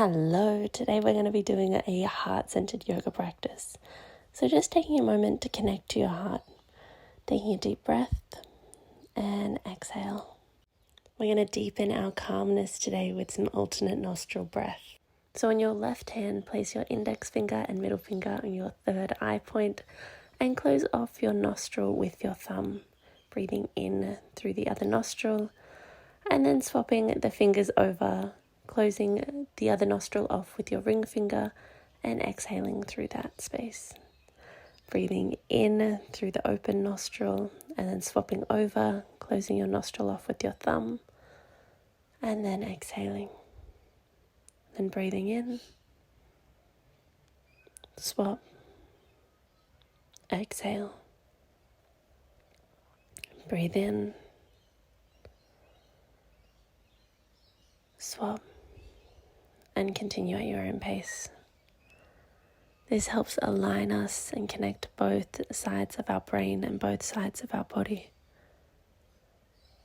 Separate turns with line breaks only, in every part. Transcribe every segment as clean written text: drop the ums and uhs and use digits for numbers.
Hello, today we're going to be doing a heart-centered yoga practice. So just taking a moment to connect to your heart, taking a deep breath and exhale. We're going to deepen our calmness today with some alternate nostril breath. So on your left hand, place your index finger and middle finger on your third eye point and close off your nostril with your thumb, breathing in through the other nostril and then swapping the fingers over, closing the other nostril off with your ring finger and exhaling through that space. Breathing in through the open nostril and then swapping over, closing your nostril off with your thumb and then exhaling. Then breathing in, swap, exhale. Breathe in, swap, and continue at your own pace. This helps align us and connect both sides of our brain and both sides of our body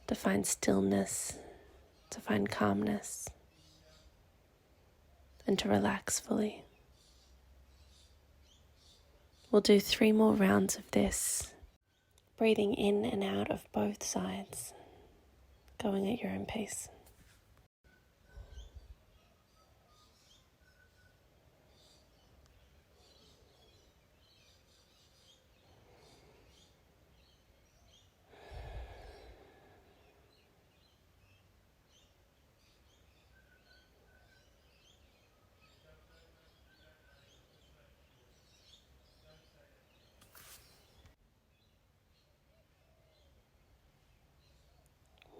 to find stillness, to find calmness, and to relax fully. We'll do 3 more rounds of this, breathing in and out of both sides, going at your own pace.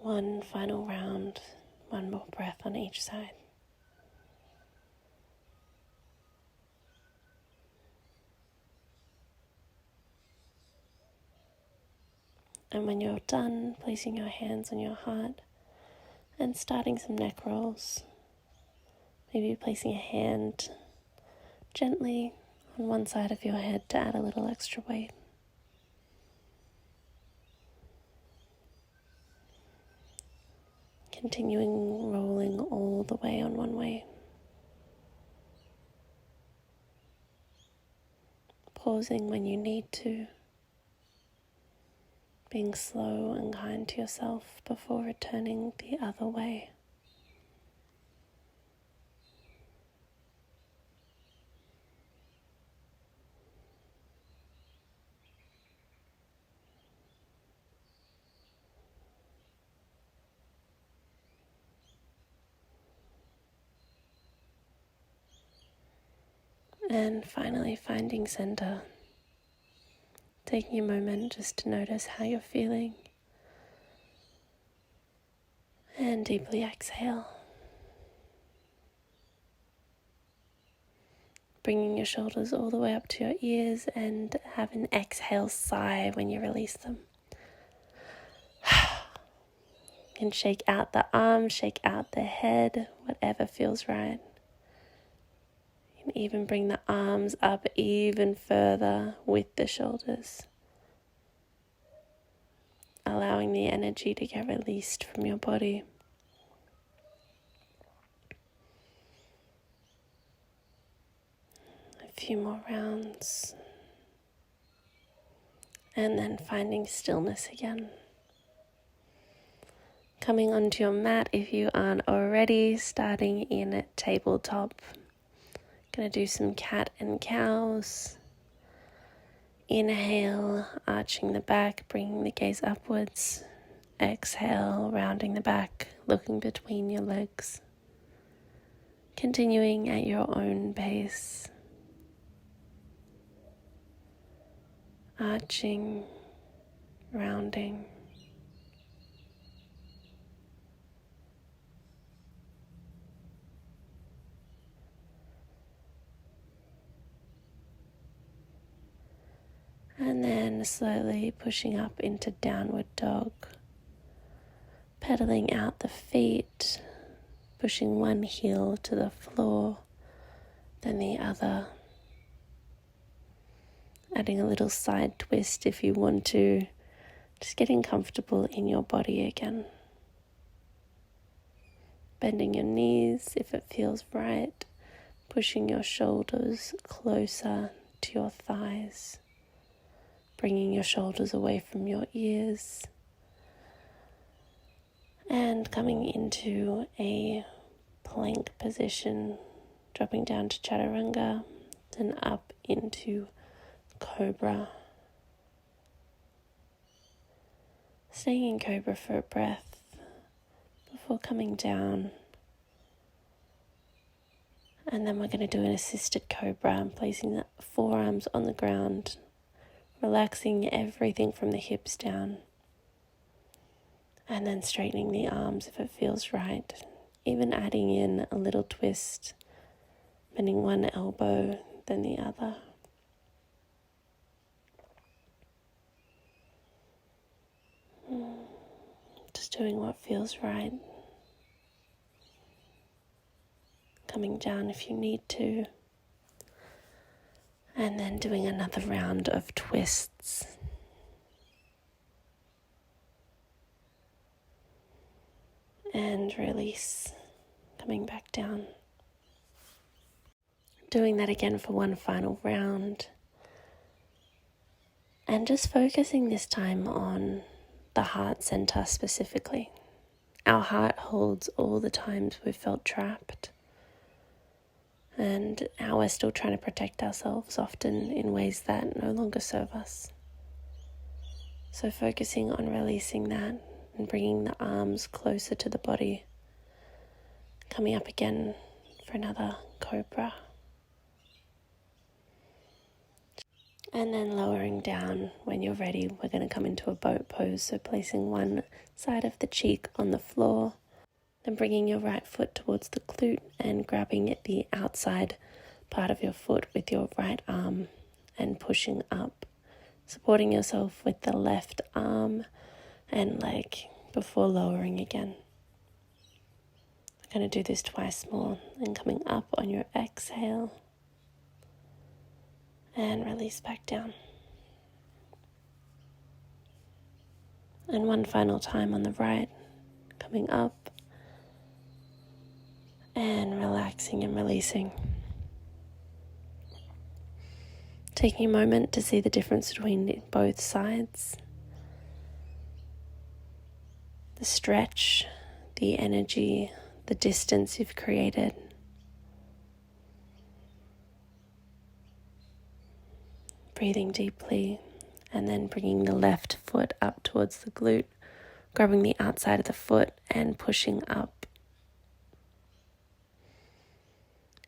One final round, one more breath on each side. And when you're done, placing your hands on your heart and starting some neck rolls. Maybe placing a hand gently on one side of your head to add a little extra weight. Continuing rolling all the way on one way. Pausing when you need to. Being slow and kind to yourself before returning the other way. And finally finding center. Taking a moment just to notice how you're feeling. And deeply exhale. Bringing your shoulders all the way up to your ears and have an exhale sigh when you release them. And shake out the arms, shake out the head, whatever feels right. And even bring the arms up even further with the shoulders. Allowing the energy to get released from your body. A few more rounds. And then finding stillness again. Coming onto your mat if you aren't already, starting in tabletop. Gonna do some cat and cows. Inhale, arching the back, bringing the gaze upwards. Exhale, rounding the back, looking between your legs. Continuing at your own pace. Arching, rounding. And then slowly pushing up into downward dog. Pedaling out the feet, pushing one heel to the floor, then the other. Adding a little side twist if you want to. Just getting comfortable in your body again. bending your knees if it feels right, pushing your shoulders closer to your thighs, bringing your shoulders away from your ears, and coming into a plank position, dropping down to chaturanga, then up into cobra. Staying in cobra for a breath before coming down. And then we're going to do an assisted cobra, placing the forearms on the ground, relaxing everything from the hips down. And then straightening the arms if it feels right. Even adding in a little twist, bending one elbow, then the other. Just doing what feels right. Coming down if you need to. And then doing another round of twists. And release. Coming back down. Doing that again for one final round. And just focusing this time on the heart center specifically. Our heart holds all the times we've felt trapped and how we're still trying to protect ourselves, often in ways that no longer serve us. So focusing on releasing that and bringing the arms closer to the body. Coming up again for another cobra. And then lowering down. When you're ready, we're going to come into a boat pose. So placing one side of the cheek on the floor, then bringing your right foot towards the glute and grabbing the outside part of your foot with your right arm and pushing up, supporting yourself with the left arm and leg before lowering again. We're going to do this twice more, and coming up on your exhale and release back down. And one final time on the right, coming up and relaxing and releasing. Taking a moment to see the difference between both sides. The stretch, the energy, the distance you've created. Breathing deeply and then bringing the left foot up towards the glute, grabbing the outside of the foot and pushing up.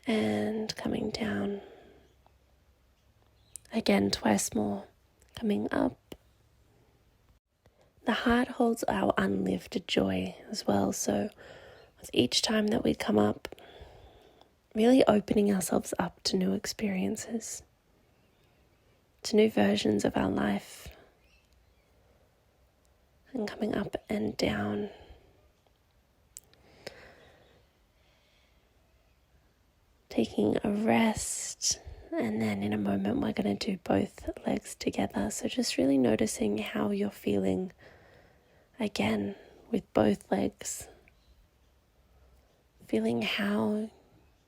And coming down. Again, twice more. Coming up. The heart holds our unlived joy as well, so with each time that we come up, really opening ourselves up to new experiences, to new versions of our life, and coming up and down. Taking a rest, and then in a moment we're going to do both legs together. So just really noticing how you're feeling again with both legs. Feeling how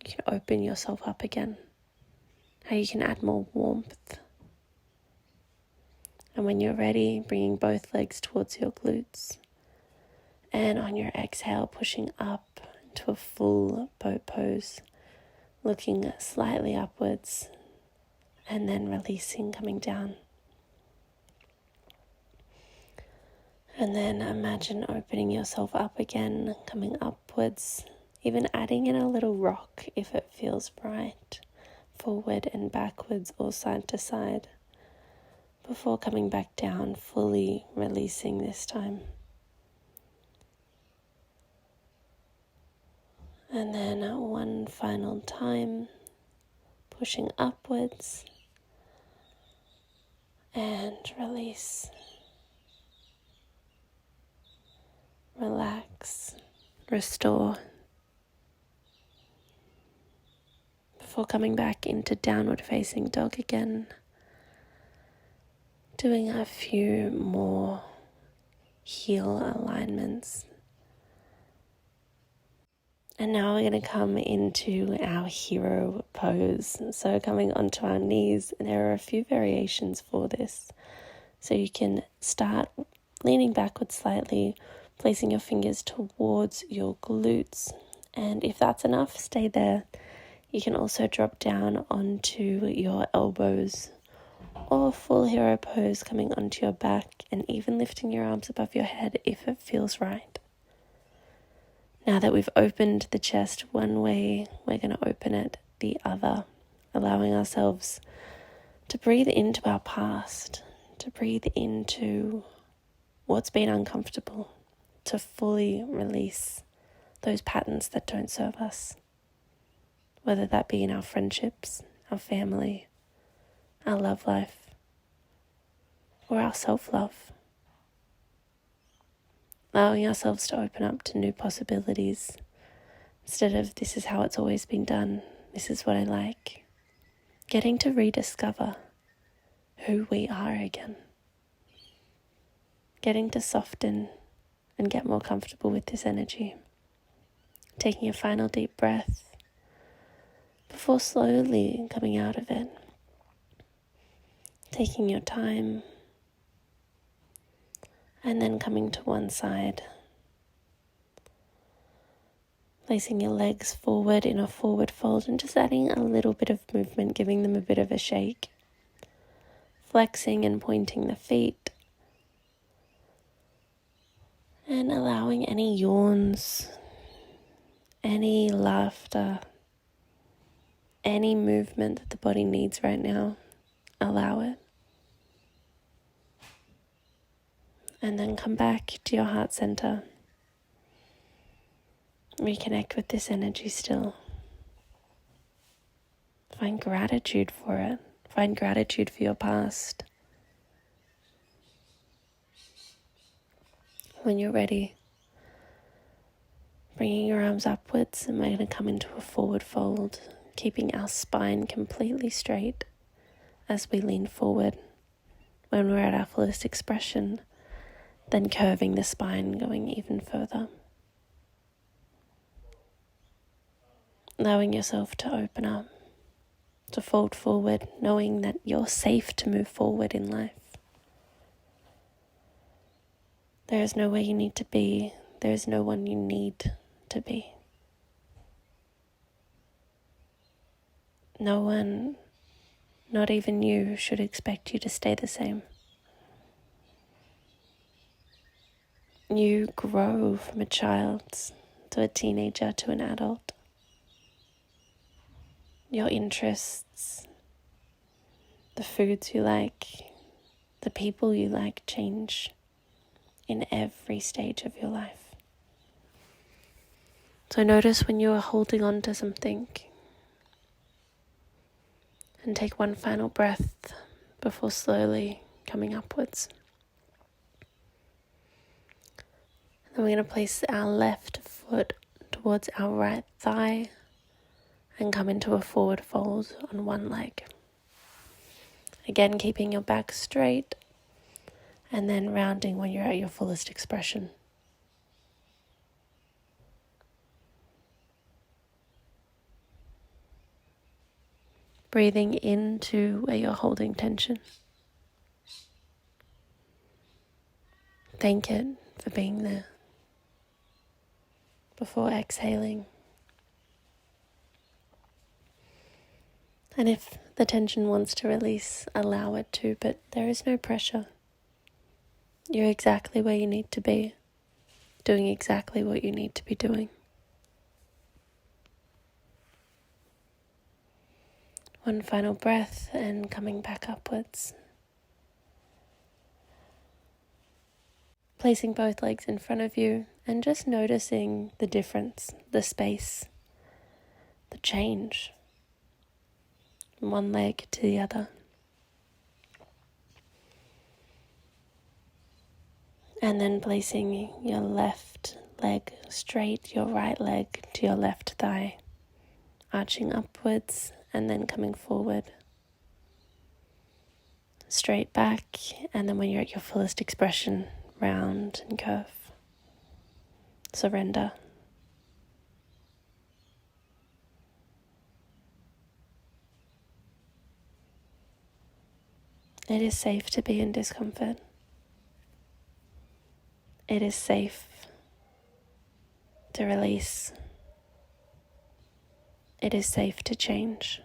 you can open yourself up again, how you can add more warmth. And when you're ready, bringing both legs towards your glutes. And on your exhale, pushing up into a full boat pose, looking slightly upwards, and then releasing, coming down. And then imagine opening yourself up again, coming upwards, even adding in a little rock if it feels right, forward and backwards or side to side, before coming back down, fully releasing this time. And then one final time, pushing upwards and release. Relax, restore. Before coming back into downward facing dog again, doing a few more heel alignments. And now we're going to come into our hero pose. So coming onto our knees, and there are a few variations for this. So you can start leaning backwards slightly, placing your fingers towards your glutes. And if that's enough, stay there. You can also drop down onto your elbows, or full hero pose coming onto your back, and even lifting your arms above your head if it feels right. Now that we've opened the chest one way, we're going to open it the other, allowing ourselves to breathe into our past, to breathe into what's been uncomfortable, to fully release those patterns that don't serve us, whether that be in our friendships, our family, our love life, or our self-love. Allowing ourselves to open up to new possibilities instead of this is how it's always been done, this is what I like. Getting to rediscover who we are again. Getting to soften and get more comfortable with this energy. Taking a final deep breath before slowly coming out of it. Taking your time and then coming to one side. Placing your legs forward in a forward fold and just adding a little bit of movement, giving them a bit of a shake. Flexing and pointing the feet. And allowing any yawns, any laughter, any movement that the body needs right now, allow it. And then come back to your heart center. Reconnect with this energy still. Find gratitude for it. Find gratitude for your past. When you're ready, bringing your arms upwards, and we're going to come into a forward fold, keeping our spine completely straight as we lean forward. When we're at our fullest expression, then curving the spine, going even further. Allowing yourself to open up, to fold forward, knowing that you're safe to move forward in life. There is nowhere you need to be. There is no one you need to be. No one, not even you, should expect you to stay the same. You grow from a child to a teenager to an adult. Your interests, the foods you like, the people you like change in every stage of your life. So notice when you are holding on to something, and take one final breath before slowly coming upwards. Then we're going to place our left foot towards our right thigh and come into a forward fold on one leg. Again, keeping your back straight and then rounding when you're at your fullest expression. Breathing into where you're holding tension. Thank it for being there. Before exhaling. And if the tension wants to release, allow it to, but there is no pressure. You're exactly where you need to be, doing exactly what you need to be doing. One final breath and coming back upwards. Placing both legs in front of you and just noticing the difference, the space, the change. From one leg to the other. And then placing your left leg straight, your right leg to your left thigh. Arching upwards and then coming forward. Straight back, and then when you're at your fullest expression, round and curve. Surrender. It is safe to be in discomfort. It is safe to release. It is safe to change.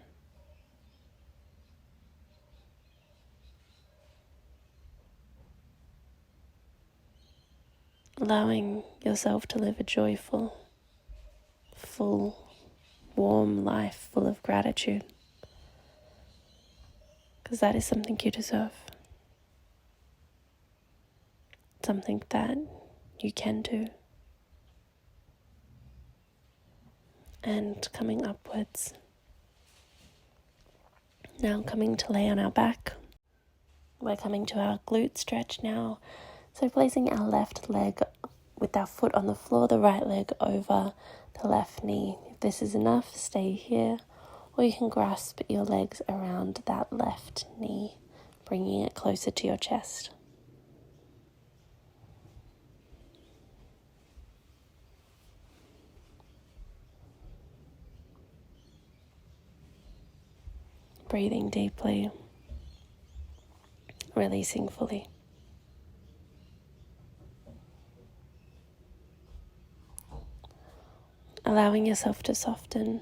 Allowing yourself to live a joyful, full, warm life full of gratitude. Because that is something you deserve. Something that you can do. And coming upwards. Now coming to lay on our back. We're coming to our glute stretch now. So placing our left leg with our foot on the floor, the right leg over the left knee. If this is enough, stay here. Or you can grasp your legs around that left knee, bringing it closer to your chest. Breathing deeply, releasing fully. Allowing yourself to soften.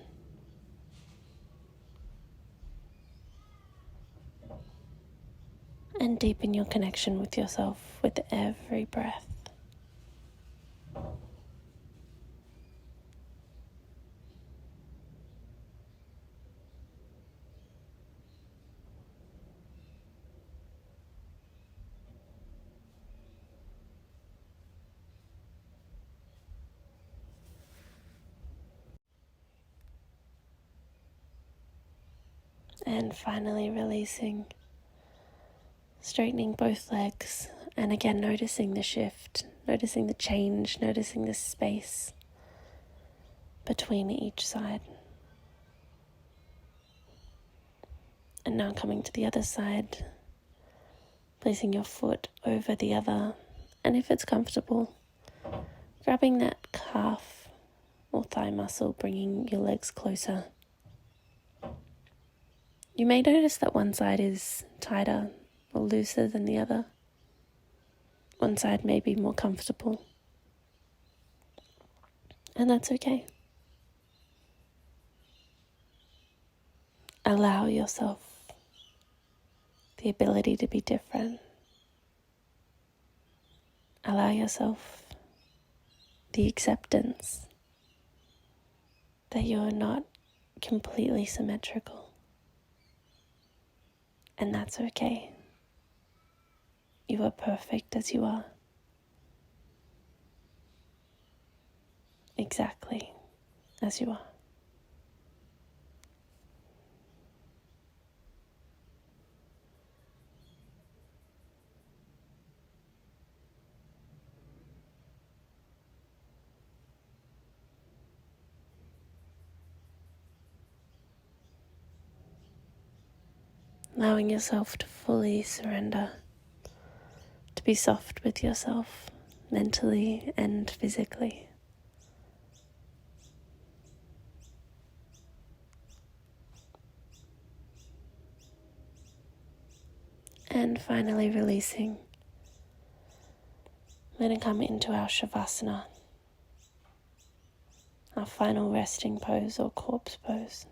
And deepen your connection with yourself with every breath. And finally releasing, straightening both legs, and again noticing the shift, noticing the change, noticing the space between each side. And now coming to the other side, placing your foot over the other, and if it's comfortable, grabbing that calf or thigh muscle, bringing your legs closer. You may notice that one side is tighter or looser than the other. One side may be more comfortable. And that's okay. Allow yourself the ability to be different. Allow yourself the acceptance that you're not completely symmetrical. And that's okay. You are perfect as you are. Exactly as you are. Allowing yourself to fully surrender, to be soft with yourself, mentally and physically. And finally releasing. We're going to come into our Shavasana, our final resting pose or corpse pose.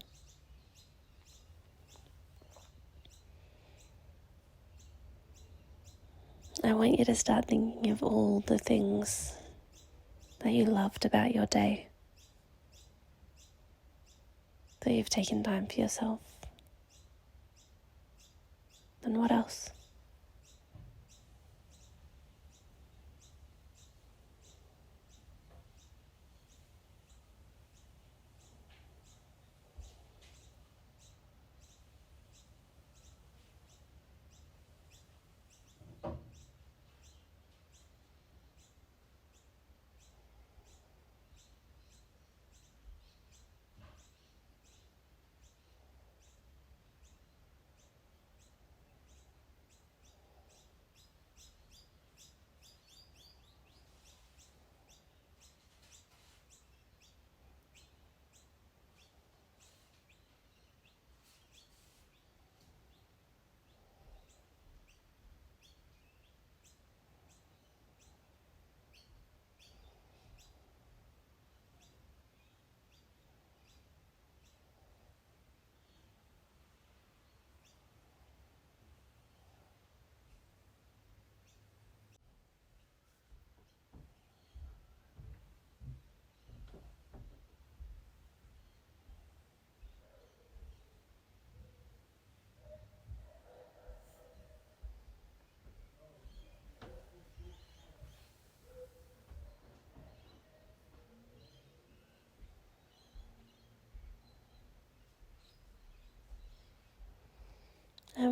I want you to start thinking of all the things that you loved about your day, that you've taken time for yourself. And what else?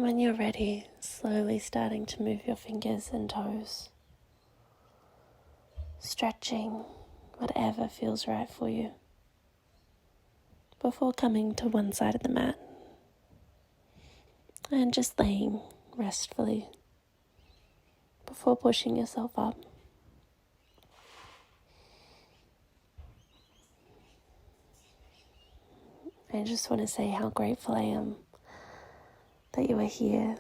when you're ready, slowly starting to move your fingers and toes, stretching whatever feels right for you, before coming to one side of the mat and just laying restfully before pushing yourself up. I just want to say how grateful I am that you are here,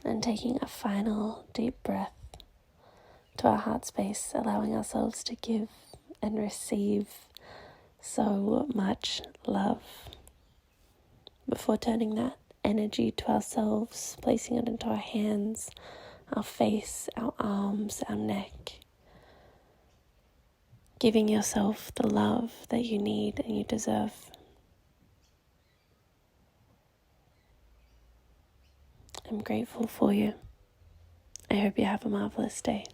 and taking a final deep breath to our heart space, allowing ourselves to give and receive so much love before turning that energy to ourselves, placing it into our hands, our face, our arms, our neck, giving yourself the love that you need and you deserve. I'm grateful for you. I hope you have a marvelous day.